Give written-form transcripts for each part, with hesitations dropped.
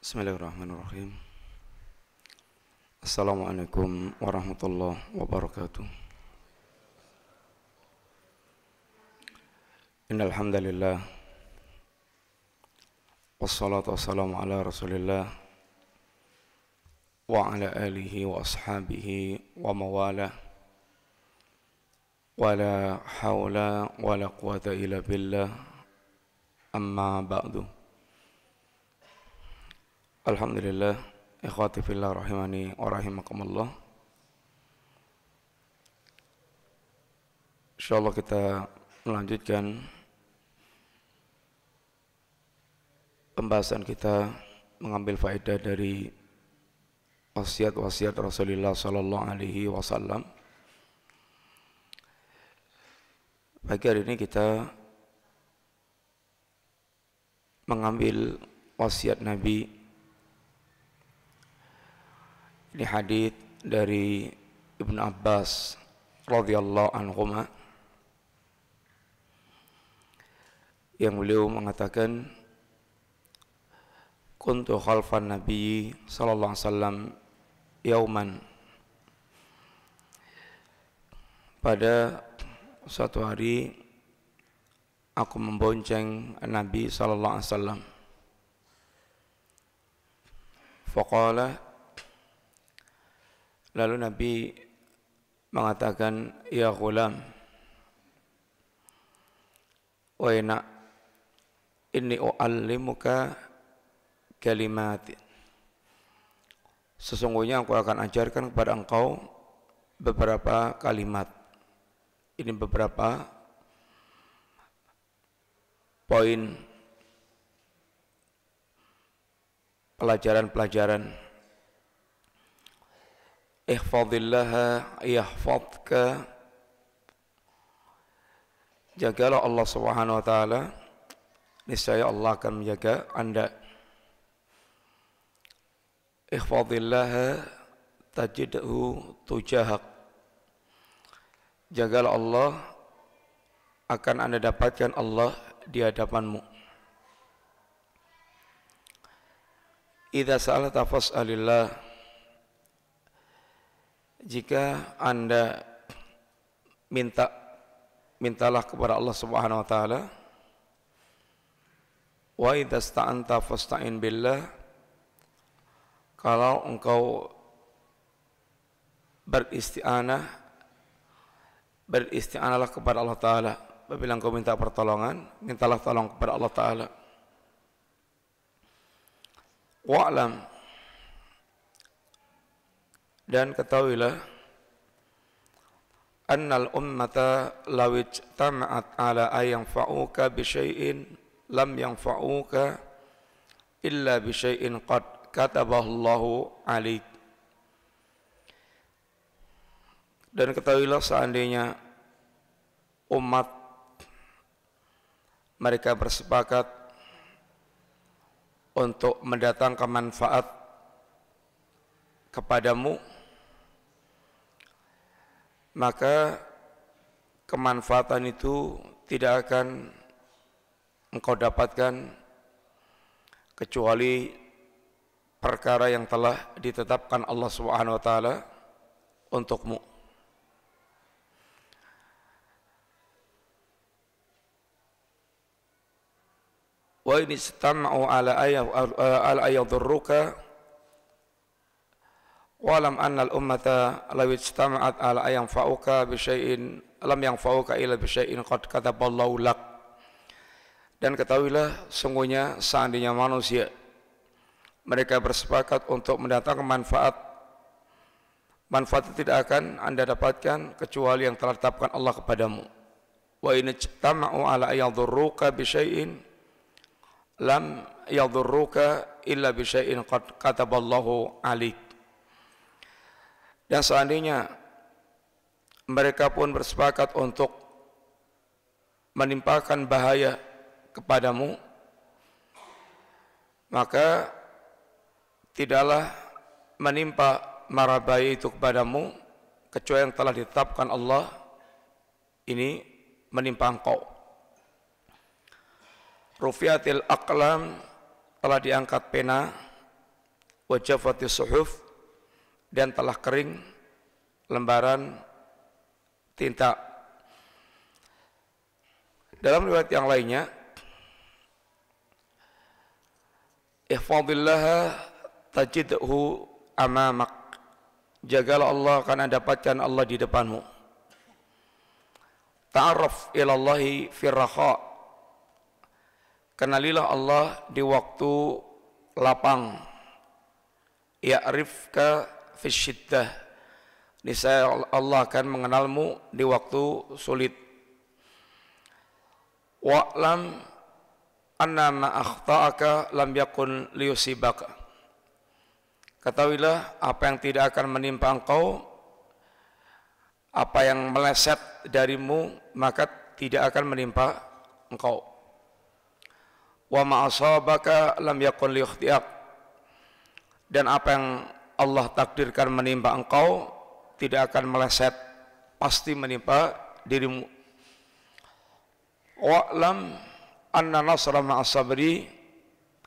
Bismillahirrahmanirrahim. Assalamualaikum warahmatullahi wabarakatuh. Innal hamdalillah wassalatu wassalamu ala Rasulillah wa ala alihi wa ashabihi wa mawalah. Wala hawla wala quwata illa billah. Amma ba'du. Alhamdulillah, ikhwati fillah rahimani wa rahimakumullah. Insyaallah kita melanjutkan pembahasan kita mengambil faedah dari wasiat-wasiat Rasulullah sallallahu alaihi wasallam. Pagi hari ini kita mengambil wasiat Nabi. Ini hadis dari Ibnu Abbas radhiyallahu anhuma yang beliau mengatakan, kuntu khalfan Nabi sallallahu alaihi wasallam yauman. Pada suatu hari aku membonceng Nabi sallallahu alaihi wasallam. Faqala, lalu Nabi mengatakan, ya ghulam, wa inna inni u'allimuka kalimat. Sesungguhnya aku akan ajarkan kepada engkau beberapa kalimat. Ini beberapa poin pelajaran-pelajaran. Ihfadhillaha yahfadhka. Jagalah Allah Subhanahu wa taala, niscaya Allah akan menjaga Anda. Ihfadhillaha tajidhu tujahak. Jagalah Allah, akan Anda dapatkan Allah di hadapanmu. Idza sa'alta fas'alillah. Jika Anda mintalah kepada Allah Subhanahu wa taala. Wa idza sta'anta fasta'in billah. Kalau engkau beristi'anahlah kepada Allah taala. Apabila engkau minta pertolongan, mintalah tolong kepada Allah taala. Wa'lam, dan ketahuilah, annal ummata law ijtama'at ala ayyan fa'uka bi syai'in lam yanfa'uka illa bi syai'in qad katabahu Allahu 'alaik. Dan ketahuilah, seandainya umat mereka bersepakat untuk mendatangkan manfaat kepadamu, maka kemanfaatan itu tidak akan engkau dapatkan kecuali perkara yang telah ditetapkan Allah Subhanahu wa taala untukmu. Wa in istama'u ala ayadurruka walam annal ummata law ijtama'at ala yanfa'uka bi syai'in lam yanfa'uka illa bi syai'in qad kataballahu lak. Dan ketahuilah, sungguhnya seandainya manusia mereka bersepakat untuk mendatangkan manfaat itu tidak akan Anda dapatkan kecuali yang telah ditetapkan Allah kepadamu. Wa in ijtama'u ala yadurruka bi syai'in lam yadurruka illa bi syai'in qad kataballahu 'alaik. Dan seandainya mereka pun bersepakat untuk menimpakan bahaya kepadamu, maka tidaklah menimpa mara bahaya itu kepadamu kecuali yang telah ditetapkan Allah ini menimpa engkau. Rufiatil aqlam, telah diangkat pena, wa jaffatis suhuf, dan telah kering lembaran tinta. Dalam riwayat yang lainnya, ihfazillaha tajidhu amamak, jagalah Allah karena dapatkan Allah di depanmu. Ta'arraf ilallahi firraha, kenalilah Allah di waktu lapang. Ya'rifka fisyiddah, niscaya Allah akan mengenalmu di waktu sulit. Wa'lam anna ma akhta'aka lam yakun liyusibaka, ketahuilah apa yang tidak akan menimpa engkau, apa yang meleset darimu maka tidak akan menimpa engkau. Wa ma asabaka lam yakun liyukhti'ak, dan apa yang Allah takdirkan menimpa engkau tidak akan meleset, pasti menimpa dirimu. Wa'lam anna nasra ma'as sabri,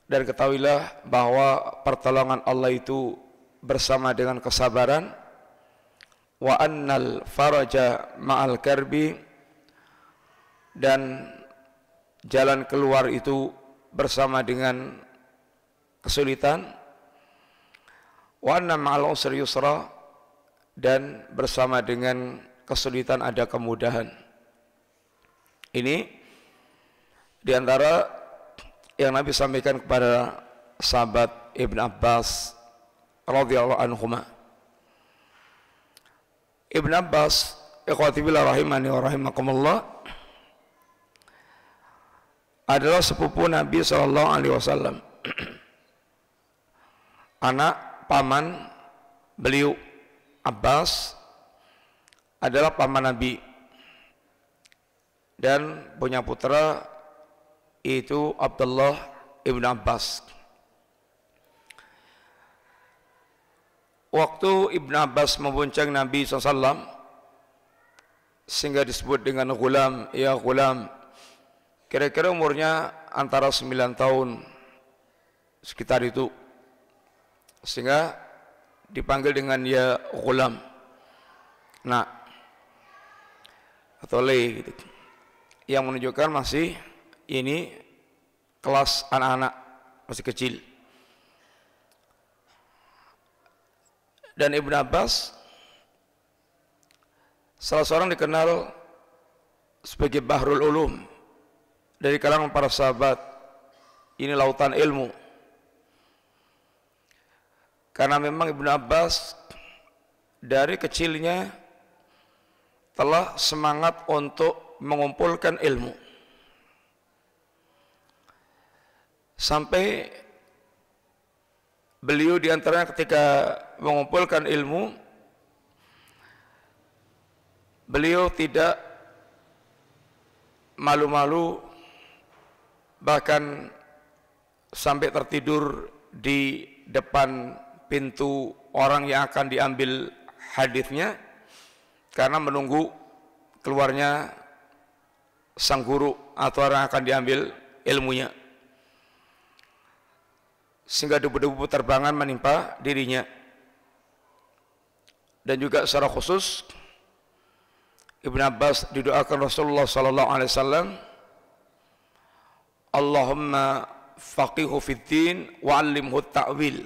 dan ketahuilah bahwa pertolongan Allah itu bersama dengan kesabaran. Wa annal faraja ma'al karbi, dan jalan keluar itu bersama dengan kesulitan. Wa anna ma'al usri yusra, dan bersama dengan kesulitan ada kemudahan. Ini di antara yang Nabi sampaikan kepada sahabat Ibn Abbas radhiyallahu anhuma. Ibn Abbas, ikhwati billah rahimani wa rahimakumullah, adalah sepupu Nabi sallallahu alaihi wasallam. Anak paman beliau Abbas adalah paman Nabi, dan punya putra itu Abdullah ibn Abbas. Waktu Ibn Abbas membonceng Nabi SAW, sehingga disebut dengan ghulam, ya ghulam, kira-kira umurnya antara 9 tahun, sekitar itu, sehingga dipanggil dengan ya ghulam, nak atau le gitu, yang menunjukkan masih ini kelas anak-anak masih kecil. Dan Ibn Abbas salah seorang dikenal sebagai Bahrul Ulum dari kalangan para sahabat. Ini lautan ilmu, karena memang Ibn Abbas dari kecilnya telah semangat untuk mengumpulkan ilmu, sampai beliau diantaranya ketika mengumpulkan ilmu, beliau tidak malu-malu, bahkan sampai tertidur di depan pintu orang yang akan diambil hadisnya, karena menunggu keluarnya sang guru atau orang yang akan diambil ilmunya, sehingga debu-debu terbangan menimpa dirinya. Dan juga secara khusus Ibn Abbas didoakan Rasulullah sallallahu alaihi wasallam, Allahumma faqihu fid din wa 'allimhu ta'wil.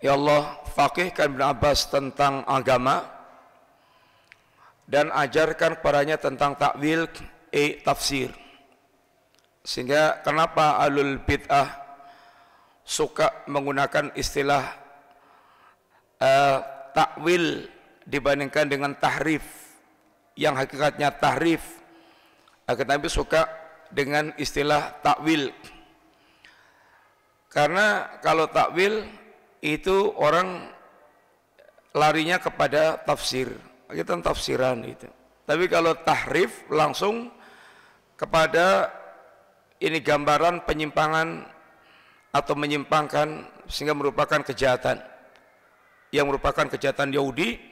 Ya Allah, faqihkan Ibn Abbas tentang agama dan ajarkan kepadanya tentang takwil, tafsir. Sehingga kenapa ahlul bid'ah suka menggunakan istilah takwil dibandingkan dengan tahrif, yang hakikatnya tahrif, akan tapi suka dengan istilah takwil. Karena kalau takwil itu orang larinya kepada tafsir, kita tafsiran itu. Tapi kalau tahrif langsung kepada ini gambaran penyimpangan atau menyimpangkan, sehingga merupakan kejahatan, yang merupakan kejahatan Yahudi.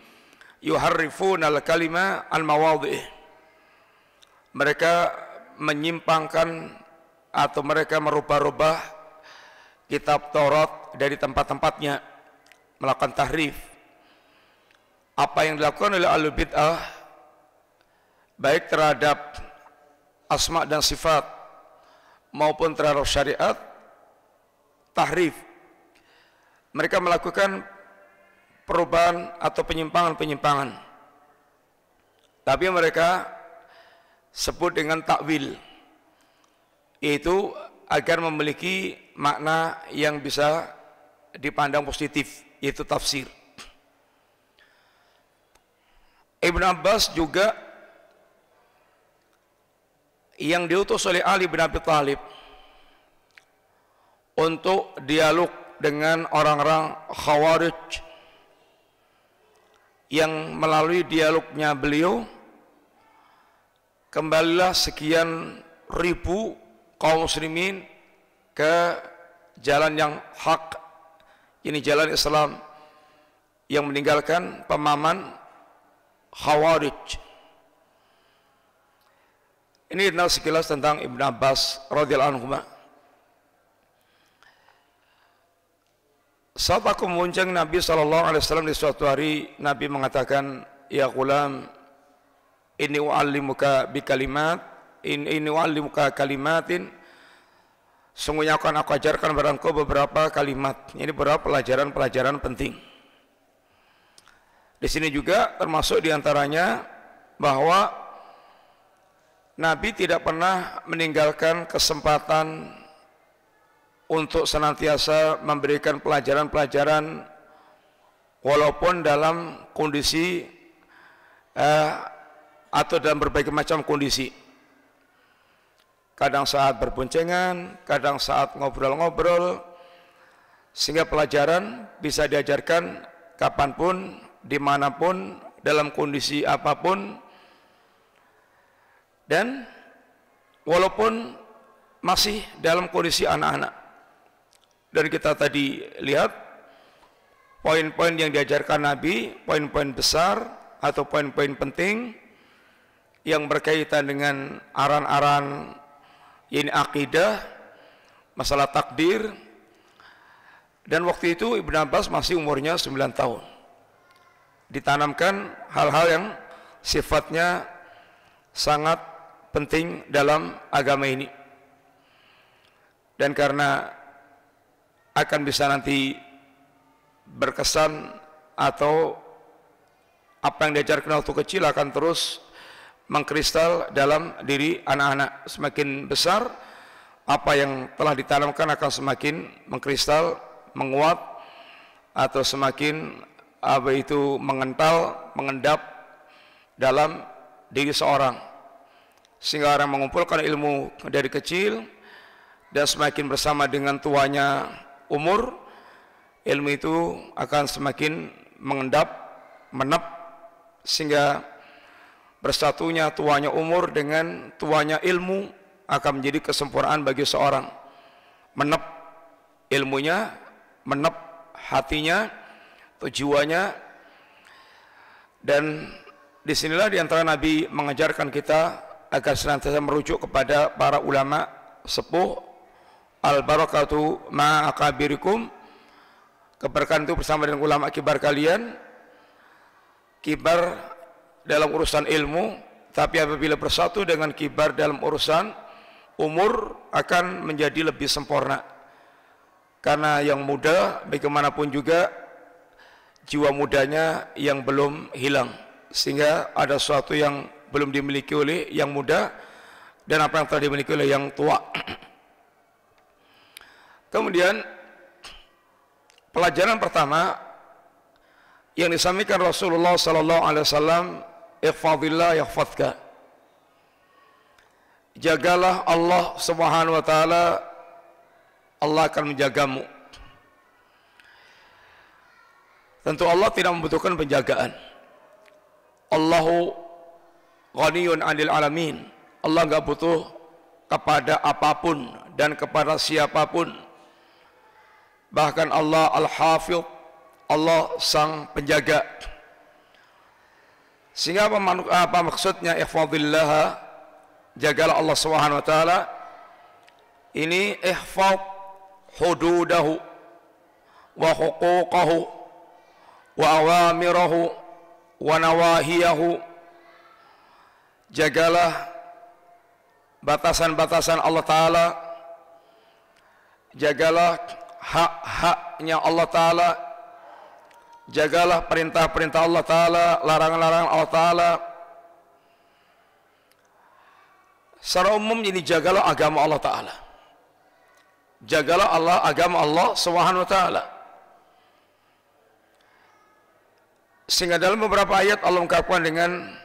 Yuharrifuna al-kalima al-mawadhi', mereka menyimpangkan atau mereka merubah-rubah kitab Taurat dari tempat-tempatnya, melakukan tahrif. Apa yang dilakukan oleh ahlul bid'ah baik terhadap asma dan sifat maupun terhadap syariat, tahrif. Mereka melakukan perubahan atau penyimpangan-penyimpangan, tapi mereka sebut dengan takwil, yaitu agar memiliki makna yang bisa dipandang positif, yaitu tafsir. Ibn Abbas juga yang diutus oleh Ali bin Abi Thalib untuk dialog dengan orang-orang Khawarij, yang melalui dialognya beliau kembalilah sekian ribu kaum muslimin ke jalan yang hak, ini jalan Islam, yang meninggalkan pemahaman Khawarij. Ini adalah sekilas tentang Ibn Abbas radhiyallahu anhu. Saat aku memuncang Nabi SAW di suatu hari, Nabi mengatakan, ya ghulam, inni u'allimuka bikalimat, inni u'allimuka kalimatin, sungguhnya akan aku ajarkan kepada engkau beberapa kalimat. Ini beberapa pelajaran-pelajaran penting. Di sini juga termasuk diantaranya bahwa Nabi tidak pernah meninggalkan kesempatan untuk senantiasa memberikan pelajaran-pelajaran walaupun dalam kondisi atau dalam berbagai macam kondisi. Kadang saat berboncengan, kadang saat ngobrol-ngobrol, sehingga pelajaran bisa diajarkan kapanpun, dimanapun, dalam kondisi apapun, dan walaupun masih dalam kondisi anak-anak. Dan kita tadi lihat poin-poin yang diajarkan Nabi, poin-poin besar atau poin-poin penting yang berkaitan dengan aran-aran ini akidah, masalah takdir. Dan waktu itu Ibn Abbas masih umurnya 9 tahun. Ditanamkan hal-hal yang sifatnya sangat penting dalam agama ini. Dan karena akan bisa nanti berkesan atau apa yang diajarkan waktu kecil akan terus mengkristal dalam diri anak-anak. Semakin besar, apa yang telah ditanamkan akan semakin mengkristal, menguat, atau semakin mengental, mengendap dalam diri seorang, sehingga orang mengumpulkan ilmu dari kecil, dan semakin bersama dengan tuanya umur, ilmu itu akan semakin mengendap, menep, sehingga bersatunya tuanya umur dengan tuanya ilmu akan menjadi kesempurnaan bagi seorang. Menep ilmunya, menep hatinya, jiwanya. Dan disinilah diantara Nabi mengajarkan kita agar senantiasa merujuk kepada para ulama sepuh. Al-barakatu ma'akabirikum, keberkahan itu bersama dengan ulama kibar kalian. Kibar dalam urusan ilmu, tapi apabila bersatu dengan kibar dalam urusan umur akan menjadi lebih sempurna. Karena yang muda bagaimanapun juga jiwa mudanya yang belum hilang, sehingga ada sesuatu yang belum dimiliki oleh yang muda dan apa yang telah dimiliki oleh yang tua. Kemudian pelajaran pertama yang disampaikan Rasulullah sallallahu alaihi wasallam, ihfazillah yahfazka. Jagalah Allah Subhanahu wa taala, Allah akan menjagamu. Tentu Allah tidak membutuhkan penjagaan. Allahu ghaniyun 'anil alamin. Allah enggak butuh kepada apapun dan kepada siapapun. Bahkan Allah Al-Hafidh, Allah sang penjaga. Sehingga apa maksudnya ihfazillah, jagalah Allah Subhanahu wa taala? Ini ihfaz hududahu wa huquqahu wa awamirahu wa nawahiyahu. Jagalah batasan-batasan Allah Ta'ala, jagalah hak-haknya Allah Ta'ala, jagalah perintah-perintah Allah Ta'ala, larangan-larangan Allah Ta'ala. Secara umum ini jagalah agama Allah Ta'ala, jagalah agama Allah Subhanahu wa Ta'ala. Sehingga dalam beberapa ayat Allah ungkapkan dengan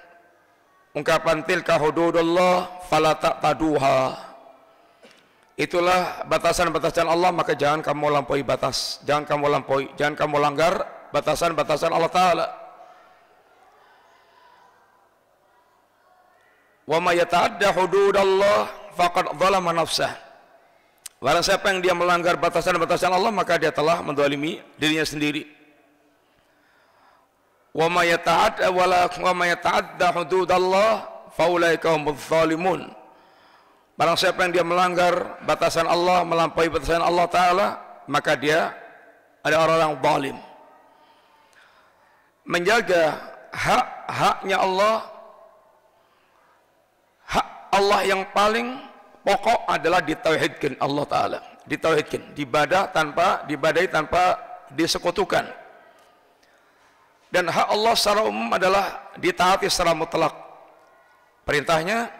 ungkapan tilka hududullah fala ta'taduha. Itulah batasan-batasan Allah, maka jangan kamu lampaui batas, jangan kamu langgar batasan-batasan Allah Ta'ala. Wa may yata'adda hududallah faqad dzalama nafsah. Barang siapa yang dia melanggar batasan-batasan Allah, maka dia telah menzalimi dirinya sendiri. Wa may yata'adda hududallah faulaika humudz zalimun. Barang siapa yang dia melanggar batasan Allah, melampaui batasan Allah Ta'ala, maka dia ada orang yang zalim. Menjaga hak-haknya Allah, hak Allah yang paling pokok adalah ditauhidkan Allah Ta'ala, ditauhidkan, dibadai tanpa disekutukan. Dan hak Allah secara umum adalah ditaati secara mutlak, perintahnya,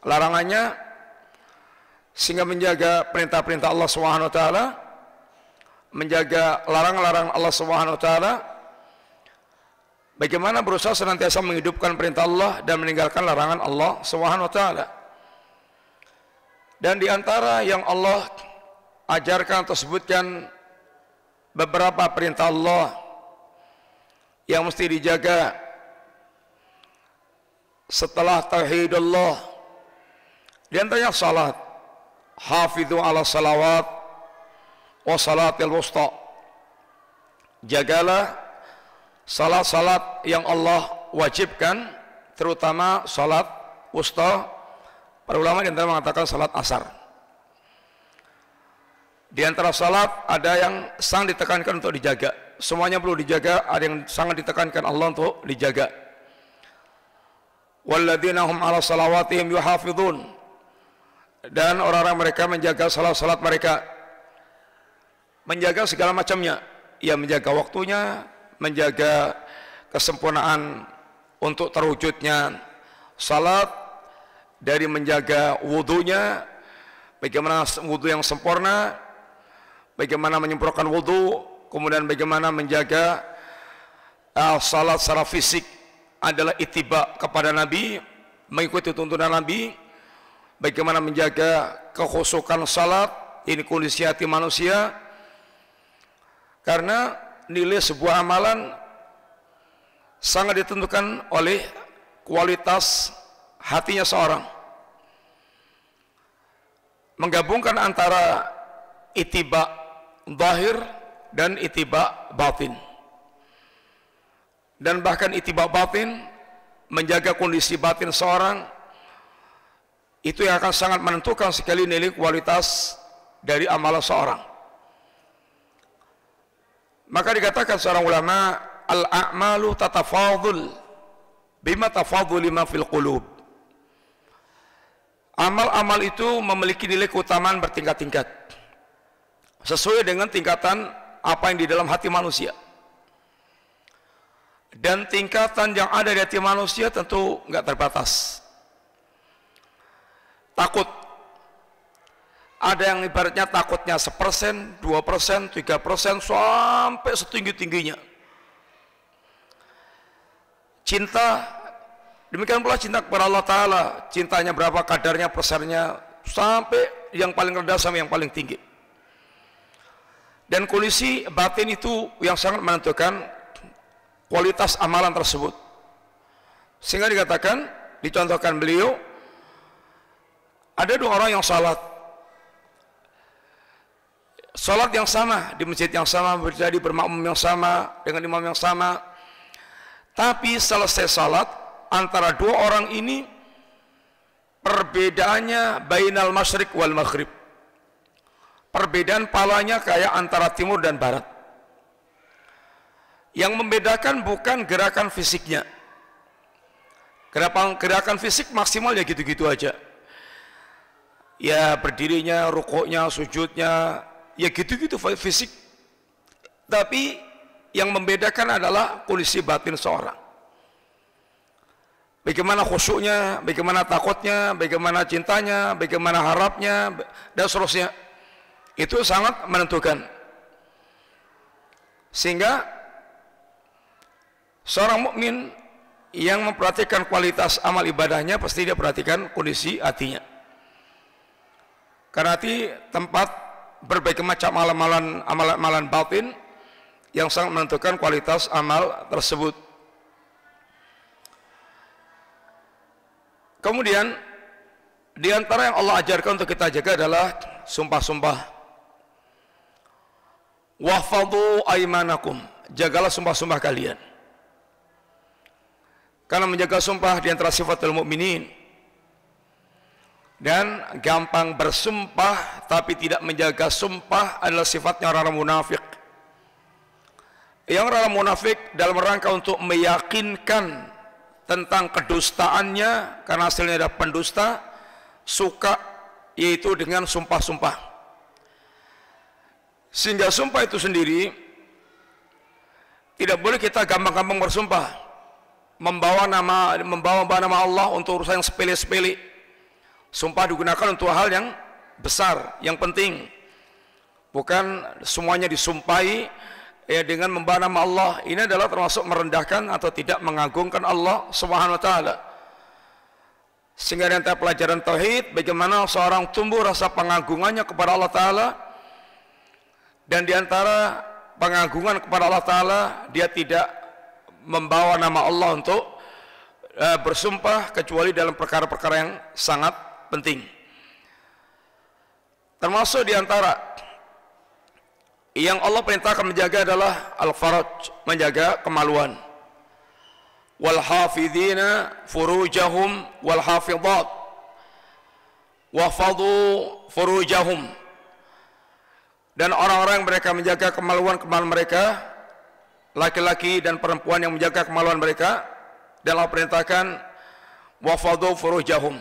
larangannya, sehingga menjaga perintah-perintah Allah Subhanahu wa Ta'ala, menjaga larangan-larangan Allah Subhanahu wa Ta'ala. Bagaimana berusaha senantiasa menghidupkan perintah Allah dan meninggalkan larangan Allah Subhanahu wa Ta'ala. Dan di antara yang Allah ajarkan atau sebutkan beberapa perintah Allah yang mesti dijaga setelah tauhidullah, di antaranya salat. Hafidhu ala salawat wa salatil wusta. Jagalah salat-salat yang Allah wajibkan, terutama salat wusta. Para ulama di antara mengatakan salat asar. Di antara salat ada yang sangat ditekankan untuk dijaga. Semuanya perlu dijaga, ada yang sangat ditekankan Allah untuk dijaga. Walladzina hum ala salawatihim yuhafidhun. Dan orang-orang mereka menjaga salat-salat mereka, menjaga segala macamnya. Ya, menjaga waktunya, menjaga kesempurnaan untuk terwujudnya salat, dari menjaga wudunya, bagaimana wudu yang sempurna, bagaimana menyempurnakan wudu, kemudian bagaimana menjaga salat secara fisik adalah ittiba kepada Nabi, mengikuti tuntunan Nabi. Bagaimana menjaga kekhusyukan salat, ini kondisi hati manusia, karena nilai sebuah amalan sangat ditentukan oleh kualitas hatinya seorang. Menggabungkan antara ittiba zahir dan ittiba batin, dan bahkan ittiba batin, menjaga kondisi batin seorang, itu yang akan sangat menentukan sekali nilai kualitas dari amalan seorang. Maka dikatakan seorang ulama, al-a'malu tatafadul bima tafadul lima fil qulub. Amal-amal itu memiliki nilai keutamaan bertingkat-tingkat sesuai dengan tingkatan apa yang di dalam hati manusia. Dan tingkatan yang ada di hati manusia tentu nggak terbatas. Takut, ada yang ibaratnya takutnya 1%, 2%, 3%, sampai setinggi-tingginya. Cinta, demikian pula cinta kepada Allah Ta'ala, cintanya berapa kadarnya, persennya, sampai yang paling rendah sampai yang paling tinggi. Dan kondisi batin itu yang sangat menentukan kualitas amalan tersebut. Sehingga dikatakan, dicontohkan beliau, ada dua orang yang salat yang sama, di masjid yang sama, berjadi bermakmum yang sama, dengan imam yang sama, tapi selesai salat, antara dua orang ini perbedaannya bainal masyriq wal maghrib, Perbedaan palanya kayak antara timur dan barat. Yang membedakan bukan gerakan fisiknya. Gerakan fisik maksimal ya gitu-gitu aja. Ya berdirinya, rukuknya, sujudnya, ya gitu-gitu fisik. Tapi yang membedakan adalah kondisi batin seorang. Bagaimana khusyuknya, bagaimana takutnya, bagaimana cintanya, bagaimana harapnya, dan seterusnya. Itu sangat menentukan. Sehingga seorang mukmin yang memperhatikan kualitas amal ibadahnya pasti dia perhatikan kondisi hatinya. Karena hati tempat berbagai macam amalan batin yang sangat menentukan kualitas amal tersebut. Kemudian di antara yang Allah ajarkan untuk kita jaga adalah sumpah-sumpah. Wahfadhu aimanakum, jagalah sumpah-sumpah kalian. Karena menjaga sumpah di antara sifatul mukminin. Dan gampang bersumpah tapi tidak menjaga sumpah adalah sifatnya orang munafik. Yang orang munafik dalam rangka untuk meyakinkan tentang kedustaannya, karena hasilnya ada pendusta, suka yaitu dengan sumpah-sumpah. Sehingga sumpah itu sendiri tidak boleh kita gampang-gampang bersumpah. Membawa nama Allah untuk urusan yang sepele-sepele. Sumpah digunakan untuk hal yang besar, yang penting. Bukan semuanya disumpahi ya dengan membawa nama Allah. Ini adalah termasuk merendahkan atau tidak mengagungkan Allah Subhanahu wa taala. Sehingga di antara pelajaran tauhid bagaimana seorang tumbuh rasa pengagungannya kepada Allah taala, dan di antara pengagungan kepada Allah taala dia tidak membawa nama Allah untuk bersumpah kecuali dalam perkara-perkara yang sangat penting. Termasuk di antara yang Allah perintahkan menjaga adalah al-faraj, menjaga kemaluan. Wal hafidhina furujahum wal hafidhat wahfadhu furujahum. Dan orang-orang yang mereka menjaga kemaluan mereka, laki-laki dan perempuan yang menjaga kemaluan mereka, dan Allah perintahkan wafadhu furujahum.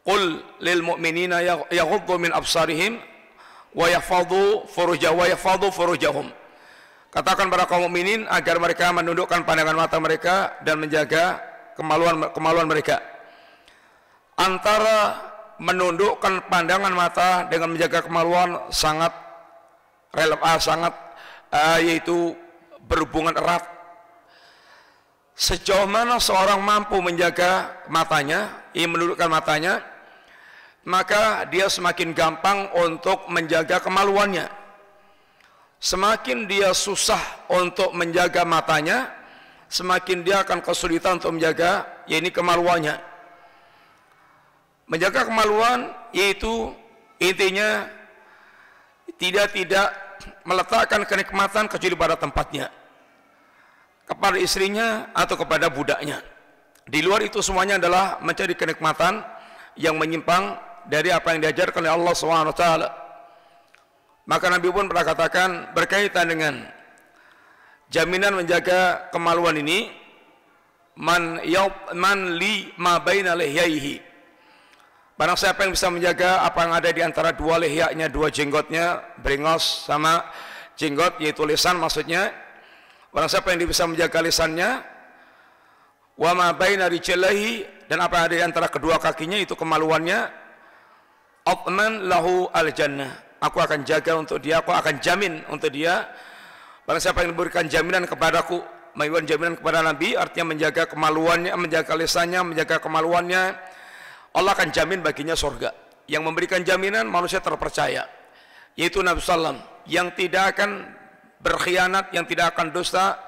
Qul lil mu'minina yaghuddu min absarihim wa yahfadhu furujahum. Katakan para kaum mukminin agar mereka menundukkan pandangan mata mereka dan menjaga kemaluan mereka. Antara menundukkan pandangan mata dengan menjaga kemaluan sangat yaitu berhubungan erat. Sejauh mana seorang mampu menjaga matanya, menundukkan matanya, maka dia semakin gampang untuk menjaga kemaluannya. Semakin dia susah untuk menjaga matanya, semakin dia akan kesulitan untuk menjaga kemaluannya. Menjaga kemaluan yaitu intinya tidak meletakkan kenikmatan kecuali pada tempatnya, kepada istrinya atau kepada budaknya. Di luar itu semuanya adalah mencari kenikmatan yang menyimpang dari apa yang diajarkan oleh Allah SWT. Maka Nabi pun pernah katakan berkaitan dengan jaminan menjaga kemaluan ini, man li ma baina lihyaihi. Barang siapa yang bisa menjaga apa yang ada di antara dua lehyanya, dua jenggotnya, brengos sama jenggot, yaitu lisan maksudnya. Barang siapa yang bisa menjaga lisannya, wa ma baina rijlaihi, dan apa yang ada di antara kedua kakinya, itu kemaluannya, atman lahu al-jannah. Aku akan jaga untuk dia, aku akan jamin untuk dia. Barang siapa yang memberikan jaminan kepadaku, memberikan jaminan kepada Nabi, artinya menjaga kemaluannya, menjaga lisannya, menjaga kemaluannya, Allah akan jamin baginya surga. Yang memberikan jaminan manusia terpercaya, yaitu Nabi SAW, yang tidak akan berkhianat, yang tidak akan dusta,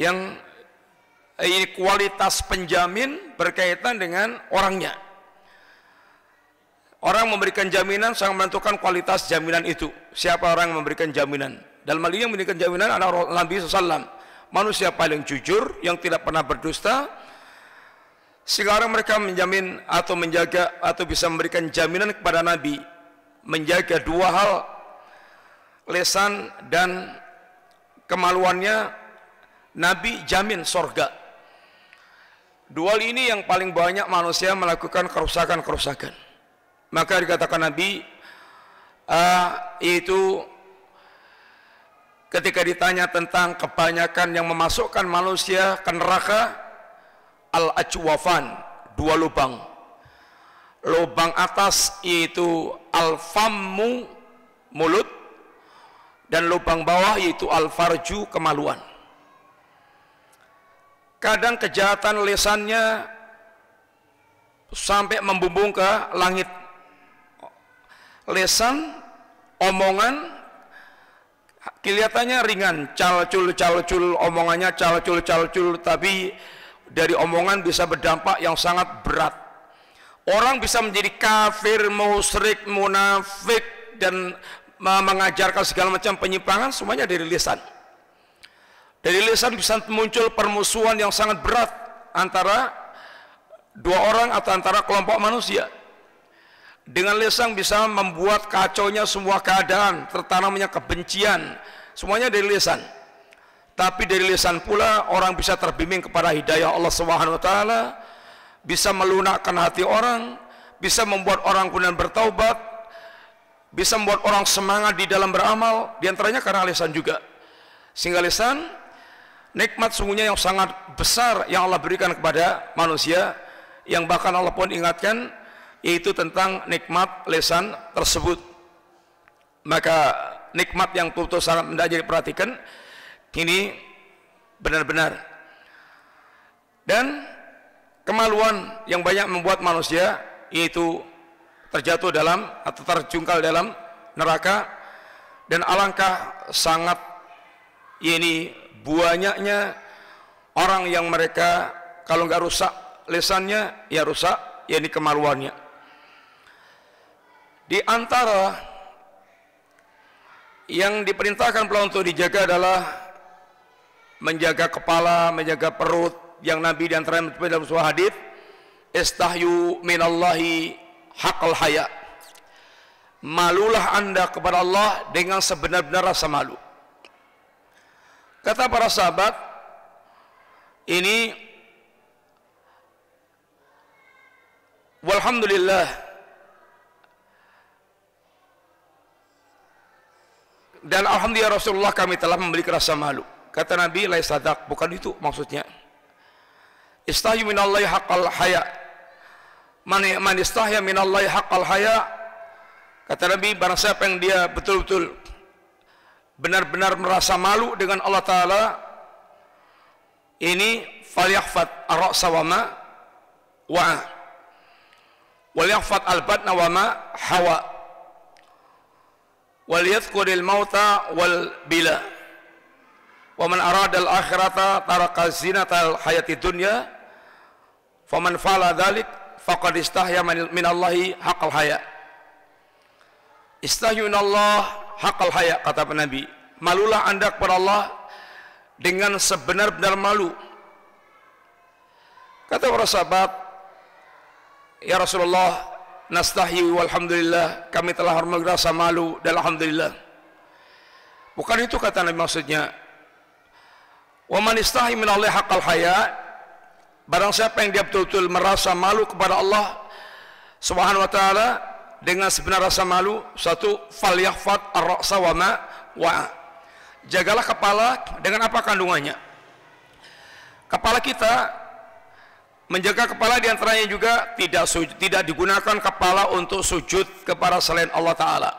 yang ini kualitas penjamin berkaitan dengan orangnya. Orang memberikan jaminan sangat menentukan kualitas jaminan itu. Siapa orang yang memberikan jaminan? Dalam hal ini yang memberikan jaminan adalah Nabi SAW, manusia paling jujur yang tidak pernah berdusta. Sekarang mereka menjamin atau menjaga atau bisa memberikan jaminan kepada Nabi, menjaga dua hal lisan dan kemaluannya, Nabi jamin surga. Dua ini yang paling banyak manusia melakukan kerusakan-kerusakan. Maka dikatakan Nabi, yaitu ketika ditanya tentang kebanyakan yang memasukkan manusia ke neraka, al-ajwafan, dua lubang. Lubang atas yaitu al-fammu, mulut, dan lubang bawah yaitu al-farju, kemaluan. Kadang kejahatan lisannya sampai membumbung ke langit. Lisan, omongan kelihatannya ringan, calcul, omongannya calcul, tapi dari omongan bisa berdampak yang sangat berat. Orang bisa menjadi kafir, musyrik, munafik, dan mengajarkan segala macam penyimpangan, semuanya dari lisan. Dari lisan bisa muncul permusuhan yang sangat berat antara dua orang atau antara kelompok manusia. Dengan lisan bisa membuat kacaunya semua keadaan, tertanamnya kebencian, semuanya dari lisan. Tapi dari lisan pula orang bisa terbimbing kepada hidayah Allah Subhanahu wa taala, bisa melunakkan hati orang, bisa membuat orang kemudian bertaubat, bisa membuat orang semangat di dalam beramal, di antaranya karena lisan juga. Sehingga lisan nikmat sungguhnya yang sangat besar yang Allah berikan kepada manusia, yang bahkan Allah pun ingatkan, yaitu tentang nikmat lisan tersebut. Maka nikmat yang betul sangat mendadak diperhatikan ini benar-benar. Dan kemaluan yang banyak membuat manusia yaitu terjatuh dalam atau terjungkal dalam neraka. Dan alangkah sangat ini banyaknya orang yang mereka kalau nggak rusak lisannya, ya rusak yakni kemaluannya. Di antara yang diperintahkan pula untuk dijaga adalah menjaga kepala, menjaga perut, yang Nabi di antara dalam sebuah hadis, istahyu minallahi haqqal haya. Malulah Anda kepada Allah dengan sebenar-benar rasa malu. Kata para sahabat, ini walhamdulillah, dan alhamdulillah Rasulullah kami telah memiliki rasa malu. Kata Nabi, lai sadak, bukan itu maksudnya. Istahyu minallahi haqqal haya. Man istahya minallahi haqqal haya, kata Nabi, barang siapa yang dia betul-betul benar-benar merasa malu dengan Allah Ta'ala, ini falyahfad ar-ra'sa wa ma wa'a walyahfad al-batna wa ma hawa waliyadhkuril mauta wal bila wa man arada al-akhirata taraka zinatal hayati dunya faman fa'ala dhalik faqad istahya minallahi haqqal haya. Istahyu minallah haqqal haya, kata Nabi, malulah Anda kepada Allah dengan sebenar-benar malu. Kata para sahabat, ya Rasulullah, nastahyi walhamdulillah, kami telah merasa malu dan alhamdulillah. Bukan itu kata Nabi maksudnya. Wa man istahyi minallahi haqqal haya, barang siapa yang dia betul-betul merasa malu kepada Allah Subhanahu wa taala dengan sebenar rasa malu, satu, falyahfad ar-ra'sa wa ma wa'a. Jagalah kepala dengan apa kandungannya. Kepala kita, menjaga kepala diantaranya juga tidak digunakan kepala untuk sujud kepada selain Allah Ta'ala.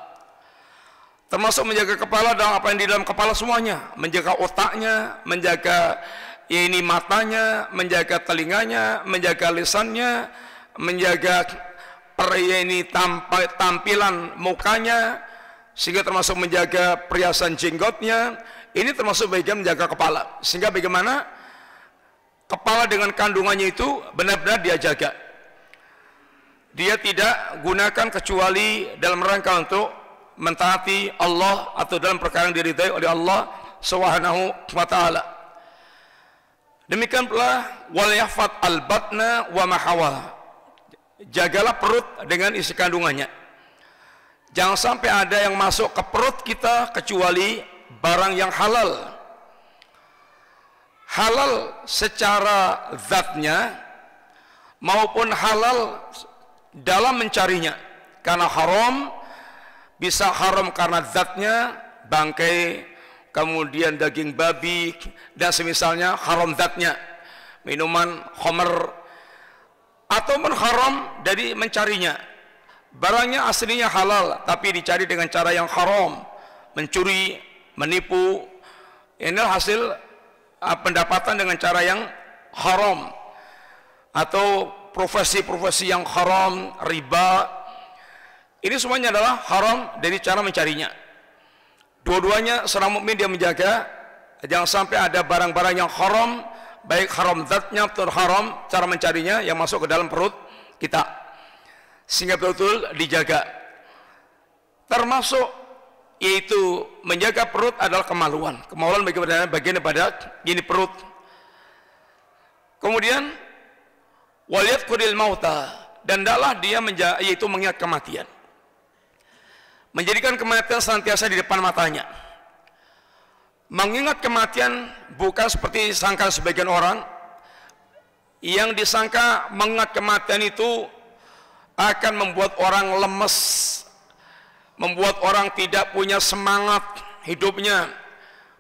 Termasuk menjaga kepala dalam apa yang di dalam kepala semuanya, menjaga otaknya, menjaga ini matanya, menjaga telinganya, menjaga lisannya, menjaga ini tampilan mukanya, sehingga termasuk menjaga perhiasan jenggotnya. Ini termasuk bagian menjaga kepala, sehingga bagaimana kepala dengan kandungannya itu benar-benar dia jaga. Dia tidak gunakan kecuali dalam rangka untuk mentaati Allah atau dalam perkara yang diridai oleh Allah Subhanahu wa taala. Demikian pula wal yahfad al-batna wa ma hawa. Jagalah perut dengan isi kandungannya. Jangan sampai ada yang masuk ke perut kita kecuali barang yang halal. Halal secara zatnya maupun halal dalam mencarinya. Karena haram bisa haram karena zatnya, bangkai, kemudian daging babi dan semisalnya, haram zatnya, minuman khamr, ataupun haram dari mencarinya. Barangnya aslinya halal tapi dicari dengan cara yang haram, mencuri, menipu, ini hasil pendapatan dengan cara yang haram, atau profesi-profesi yang haram, riba. Ini semuanya adalah haram dari cara mencarinya. Dua-duanya seorang mukmin dia menjaga jangan sampai ada barang-barang yang haram, baik haram zatnya atau haram cara mencarinya yang masuk ke dalam perut kita, sehingga betul-betul dijaga. Termasuk yaitu menjaga perut adalah kemaluan. Kemaluan bagian daripada ini perut. Kemudian waliyadkuril mauta, dan hendaklah dia yaitu mengingat kematian, menjadikan kematian senantiasa di depan matanya. Mengingat kematian bukan seperti sangka sebagian orang yang disangka mengingat kematian itu akan membuat orang lemes, membuat orang tidak punya semangat hidupnya,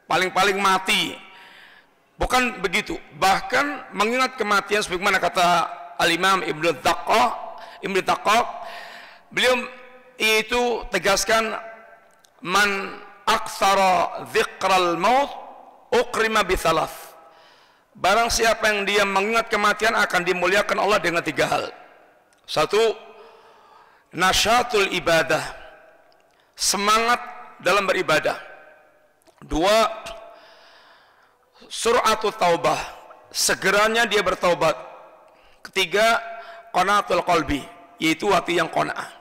paling-paling mati. Bukan begitu. Bahkan mengingat kematian sebagaimana kata Al-Imam Ibnu Daqqaq, beliau itu tegaskan, man aktsara dzikral maut ukrima bitsalas. Barang siapa yang dia mengingat kematian akan dimuliakan Allah dengan 3 hal. 1, nasyatul ibadah, semangat dalam beribadah. 2, sur'atul taubah, segeranya dia bertaubat. 3, qanaatul qalbi, yaitu hati yang qanaah.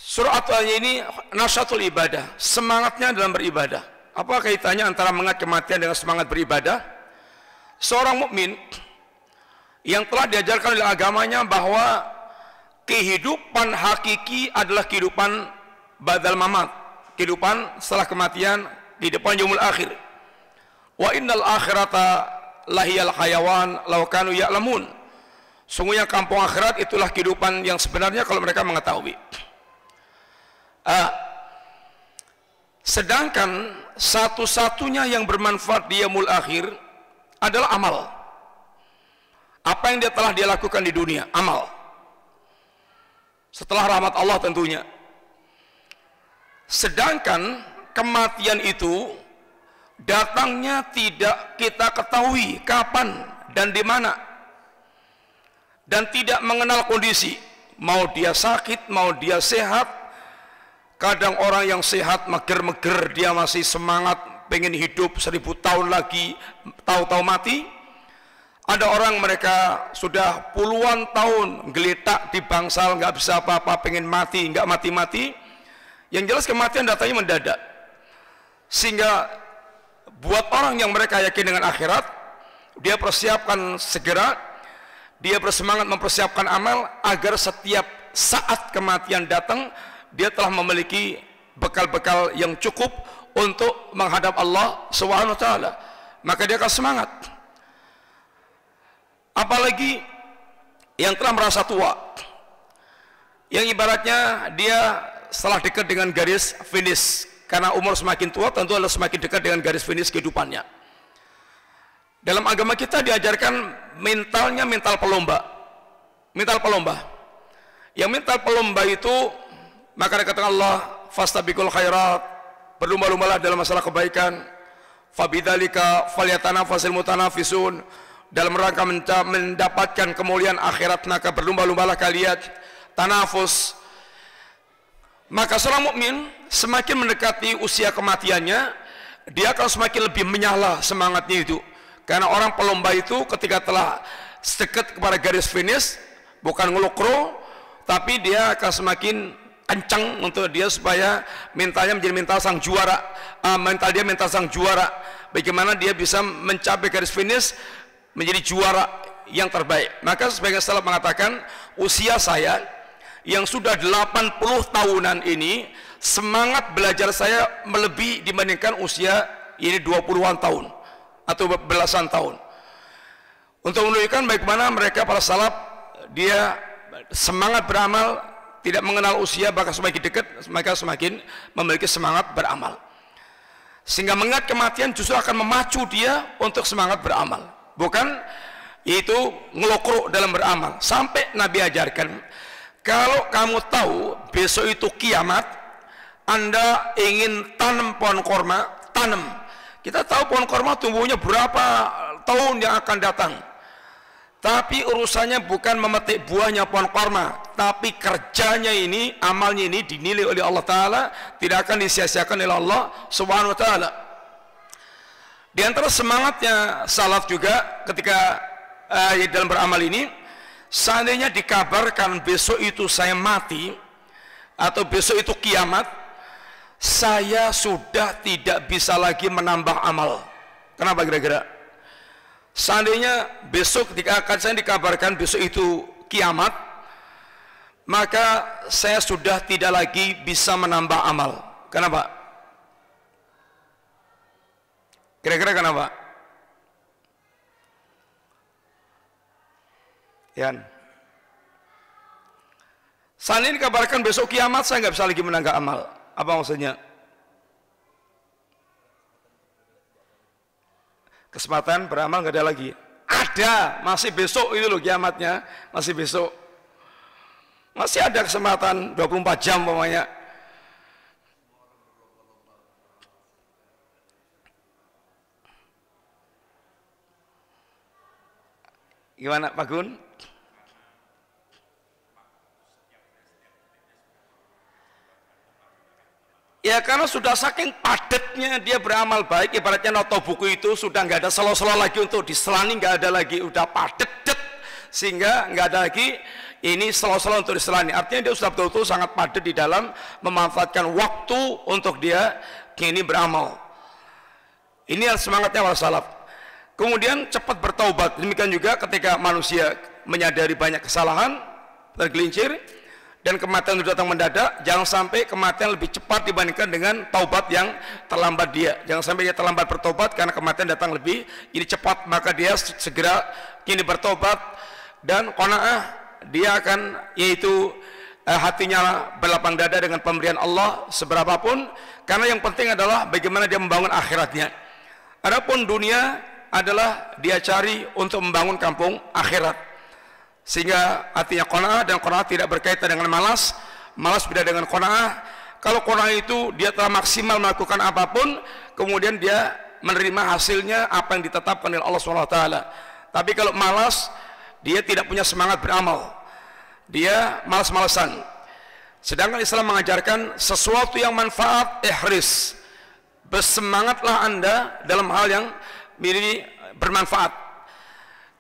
Sur'atul ini nasyatul ibadah, semangatnya dalam beribadah. Apa kaitannya antara mengingat kematian dengan semangat beribadah? Seorang mukmin yang telah diajarkan oleh agamanya bahwa kehidupan hakiki adalah kehidupan ba'dal mamat, kehidupan setelah kematian di depan yaumul akhir. Wa innal akhirata lahiyal hayawan law kanu ya'lamun. Sungguhnya kampung akhirat itulah kehidupan yang sebenarnya kalau mereka mengetahui. Sedangkan satu-satunya yang bermanfaat di yaumul akhir adalah amal. Apa yang telah dia lakukan di dunia, amal. Setelah rahmat Allah tentunya. Sedangkan kematian itu datangnya tidak kita ketahui kapan dan di mana, dan tidak mengenal kondisi, mau dia sakit, mau dia sehat. Kadang orang yang sehat meger-meger, dia masih semangat, pengen hidup 1000 tahun lagi, tahu-tahu mati. Ada orang mereka sudah puluhan tahun geletak di bangsal, nggak bisa apa-apa, pengen mati, nggak mati-mati. Yang jelas kematian datanya mendadak. Sehingga buat orang yang mereka yakin dengan akhirat, dia persiapkan segera, dia bersemangat mempersiapkan amal agar setiap saat kematian datang dia telah memiliki bekal-bekal yang cukup untuk menghadap Allah Subhanahu wa taala. Maka dia akan semangat. Apalagi yang telah merasa tua, yang ibaratnya dia setelah dekat dengan garis finish, karena umur semakin tua tentu adalah semakin dekat dengan garis finish kehidupannya. Dalam agama kita diajarkan mentalnya mental pelomba. Mental pelomba. Yang mental pelomba itu, maka dikatakan Allah, fastabiqul khairat, berlomba-lombalah dalam masalah kebaikan. Fabidzalika falyatanafasil mutanafisun, dalam rangka mendapatkan kemuliaan akhirat maka berlomba-lombalah kalian, tanafus. Maka seorang mukmin semakin mendekati usia kematiannya, dia akan semakin lebih menyala semangatnya itu. Karena orang pelomba itu ketika telah dekat kepada garis finish, bukan ngelukro, tapi dia akan semakin kencang untuk dia supaya mentalnya menjadi mental sang juara. Mental dia mental sang juara. Bagaimana dia bisa mencapai garis finish menjadi juara yang terbaik. Maka sebagian salaf mengatakan, usia saya yang sudah 80 tahunan ini, semangat belajar saya melebihi dibandingkan usia ini 20-an tahun atau belasan tahun. Untuk menunjukkan bagaimana mereka para salaf, dia semangat beramal, tidak mengenal usia, bahkan semakin dekat mereka semakin memiliki semangat beramal. Sehingga mengingat kematian justru akan memacu dia untuk semangat beramal, bukan itu ngelokrok dalam beramal. Sampai Nabi ajarkan, kalau kamu tahu besok itu kiamat, Anda ingin tanam pohon korma, tanam. Kita tahu pohon korma tumbuhnya berapa tahun yang akan datang, tapi urusannya bukan memetik buahnya pohon korma, tapi kerjanya ini, amalnya ini dinilai oleh Allah Ta'ala, tidak akan disia-siakan oleh Allah Subhanahu Wa Ta'ala. Di antara semangatnya salaf juga ketika dalam beramal ini, seandainya dikabarkan besok itu saya mati atau besok itu kiamat, saya sudah tidak bisa lagi menambah amal. Kenapa kira-kira? Seandainya besok ketika akan saya dikabarkan besok itu kiamat, maka saya sudah tidak lagi bisa menambah amal. Kenapa? Kira-kira kenapa? Yan. Saat ini dikabarkan besok kiamat, saya nggak bisa lagi menambah amal. Apa maksudnya? Kesempatan beramal nggak ada lagi. Ada, masih besok itu loh kiamatnya, masih besok. Masih ada kesempatan 24 jam pokoknya. Gimana Pak Gun? Ya karena sudah saking padatnya dia beramal baik, ibaratnya noto buku itu sudah nggak ada selo-selo lagi untuk diselani, nggak ada lagi, udah padat, sehingga nggak ada lagi ini selo-selo untuk diselani. Artinya dia sudah betul-betul sangat padat di dalam memanfaatkan waktu untuk dia kini beramal. Ini adalah semangatnya para salaf. Kemudian cepat bertaubat. Demikian juga ketika manusia menyadari banyak kesalahan, tergelincir, dan kematian itu datang mendadak, jangan sampai kematian lebih cepat dibandingkan dengan taubat yang terlambat dia. Jangan sampai dia terlambat bertobat karena kematian datang lebih ini cepat, maka dia segera kini bertobat dan qanaah, dia akan yaitu hatinya berlapang dada dengan pemberian Allah seberapapun, karena yang penting adalah bagaimana dia membangun akhiratnya. Adapun dunia adalah dia cari untuk membangun kampung akhirat. Sehingga artinya qanaah, dan qanaah tidak berkaitan dengan malas. Malas beda dengan qanaah. Kalau qanaah itu dia telah maksimal melakukan apapun, kemudian dia menerima hasilnya apa yang ditetapkan oleh Allah SWT. Tapi kalau malas, dia tidak punya semangat beramal, dia malas-malasan. Sedangkan Islam mengajarkan sesuatu yang manfaat, ihris, bersemangatlah Anda dalam hal yang bermanfaat.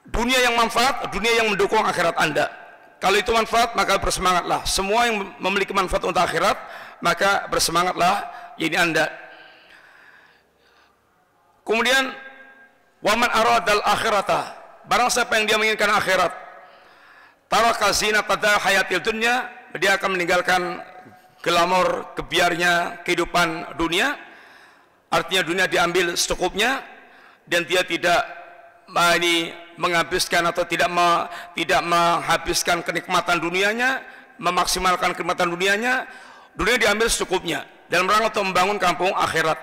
Dunia yang manfaat, dunia yang mendukung akhirat Anda. Kalau itu manfaat, maka bersemangatlah. Semua yang memiliki manfaat untuk akhirat, maka bersemangatlah ini Anda. Kemudian waman aradal akhirata, barang siapa yang dia menginginkan akhirat, taraka zinata hayatil dunya, dia akan meninggalkan glamor kebiarnya kehidupan dunia. Artinya dunia diambil secukupnya, dan dia tidak menghabiskan atau tidak menghabiskan kenikmatan dunianya, memaksimalkan kenikmatan dunianya. Dunia diambil secukupnya dalam rangka untuk membangun kampung akhirat.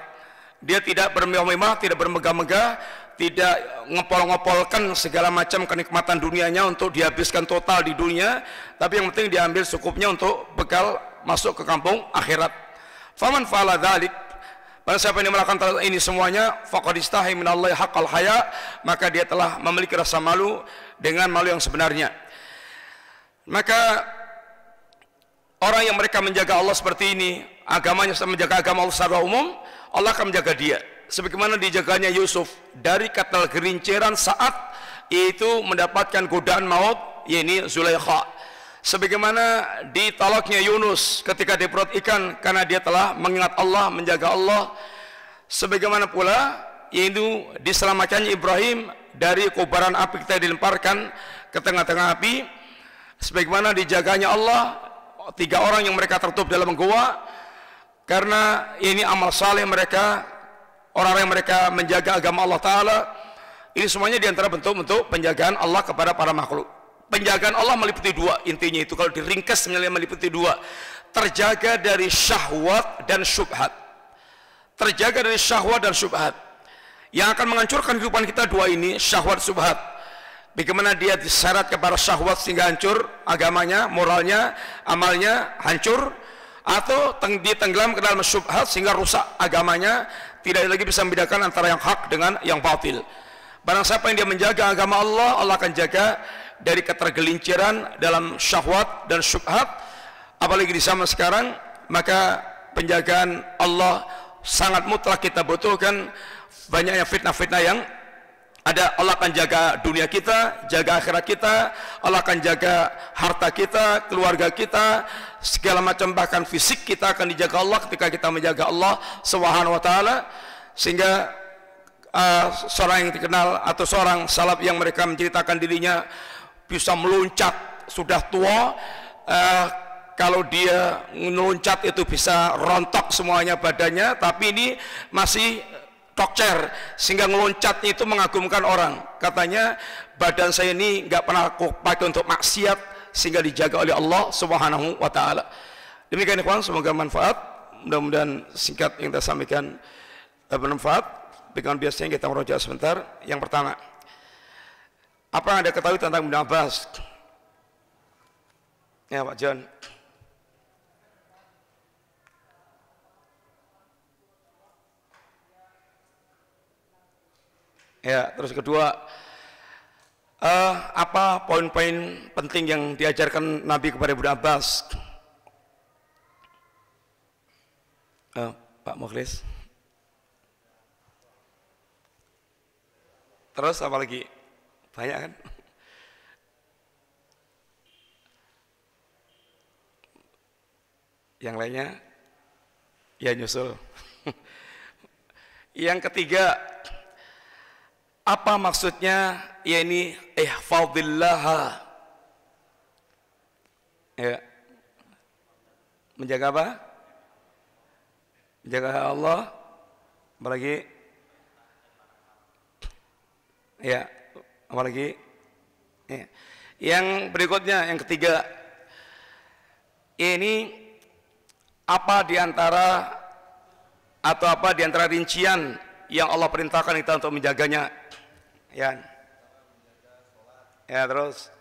Dia tidak bermewah-mewah, tidak bermegah-megah, tidak ngepol-ngepolkan segala macam kenikmatan dunianya untuk dihabiskan total di dunia, tapi yang penting diambil secukupnya untuk bekal masuk ke kampung akhirat. Faman fa'ala dzalik, barang siapa yang melakukan ini semuanya, faqad istahi minallahi haqqal haya, maka dia telah memiliki rasa malu dengan malu yang sebenarnya. Maka orang yang mereka menjaga Allah seperti ini, agamanya menjaga agama Allah secara umum, Allah akan menjaga dia sebagaimana dijaganya Yusuf dari katal gerinciran saat itu mendapatkan godaan maut, yakni Zulaikha. Sebagaimana ditolaknya Yunus ketika di perut ikan karena dia telah mengingat Allah, menjaga Allah. Sebagaimana pula yaitu diselamatkannya Ibrahim dari kobaran api ketika dilemparkan ke tengah-tengah api. Sebagaimana dijaganya Allah 3 orang yang mereka tertutup dalam gua, karena ini amal saleh mereka, orang-orang yang mereka menjaga agama Allah Ta'ala. Ini semuanya diantara bentuk-bentuk penjagaan Allah kepada para makhluk. Penjagaan Allah meliputi 2, intinya itu kalau diringkas meliputi 2. Terjaga dari syahwat dan syubhat. Terjaga dari syahwat dan syubhat. Yang akan menghancurkan kehidupan kita 2 ini, syahwat, syubhat. Bagaimana dia diseret kepada syahwat sehingga hancur agamanya, moralnya, amalnya hancur, atau ditenggelam ke dalam syubhat sehingga rusak agamanya, tidak lagi bisa membedakan antara yang hak dengan yang batil. Barang siapa yang dia menjaga agama Allah, Allah akan jaga dari ketergelinciran dalam syahwat dan syubhat. Apalagi di zaman sekarang, maka penjagaan Allah sangat mutlak kita butuhkan. Banyaknya fitnah-fitnah yang ada. Allah akan jaga dunia kita, jaga akhirat kita, Allah akan jaga harta kita, keluarga kita, segala macam, bahkan fisik kita akan dijaga Allah ketika kita menjaga Allah Subhanahu wa Ta'ala. Sehingga seorang yang dikenal atau seorang salaf yang mereka menceritakan dirinya bisa meloncat, sudah tua, kalau dia meloncat itu bisa rontok semuanya badannya, tapi ini masih tokcer, sehingga ngeloncatnya itu mengagumkan orang. Katanya, badan saya ini nggak pernah aku pakai untuk maksiat, sehingga dijaga oleh Allah Subhanahu wa Ta'ala. Demikian ikhwan, semoga manfaat. Mudah-mudahan singkat yang kita sampaikan bermanfaat. Dengan biasanya kita merujuk sebentar. Yang pertama, apa yang Anda ketahui tentang Ibnu Abbas? Ya Pak John. Ya, terus kedua, apa poin-poin penting yang diajarkan Nabi kepada Ibnu Abbas? Pak Mukhlis. Terus apa lagi? Banyak kan? Yang lainnya ya nyusul. Yang ketiga, apa maksudnya? Ya ini ihfazillah. Ya. Menjaga apa? Menjaga Allah. Apalagi? Ya, apalagi? Ya. Yang berikutnya, yang ketiga, ini apa diantara atau apa diantara rincian yang Allah perintahkan kita untuk menjaganya? Ya, ya terus,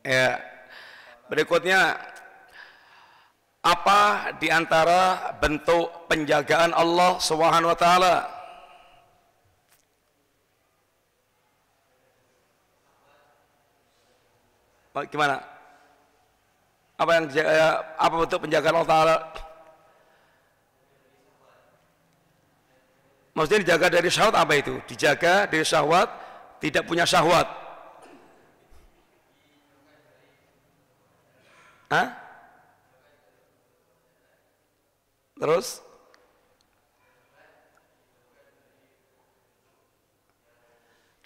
ya berikutnya, apa diantara bentuk penjagaan Allah Subhanahu wa Ta'ala? Gimana? Apa bentuk penjagaan Allah Ta'ala? Maksudnya dijaga dari syahwat, apa itu? Dijaga dari syahwat, tidak punya syahwat. Hah? Terus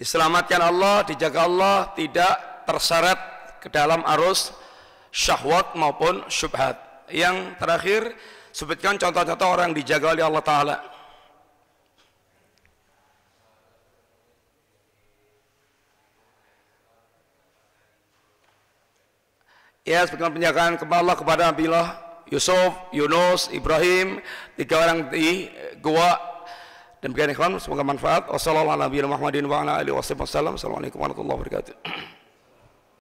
diselamatkan Allah, dijaga Allah, tidak terseret ke dalam arus syahwat maupun syubhat. Yang terakhir, sebutkan contoh-contoh orang yang dijaga oleh Allah Ta'ala. Ya, sebutkan penjagaan kepada Allah kepada Nabi Allah Yusuf, Yunus, Ibrahim, 3 orang di gua. Demikian ikhwan, semoga manfaat. Wassalamualaikum warahmatullahi wabarakatuh.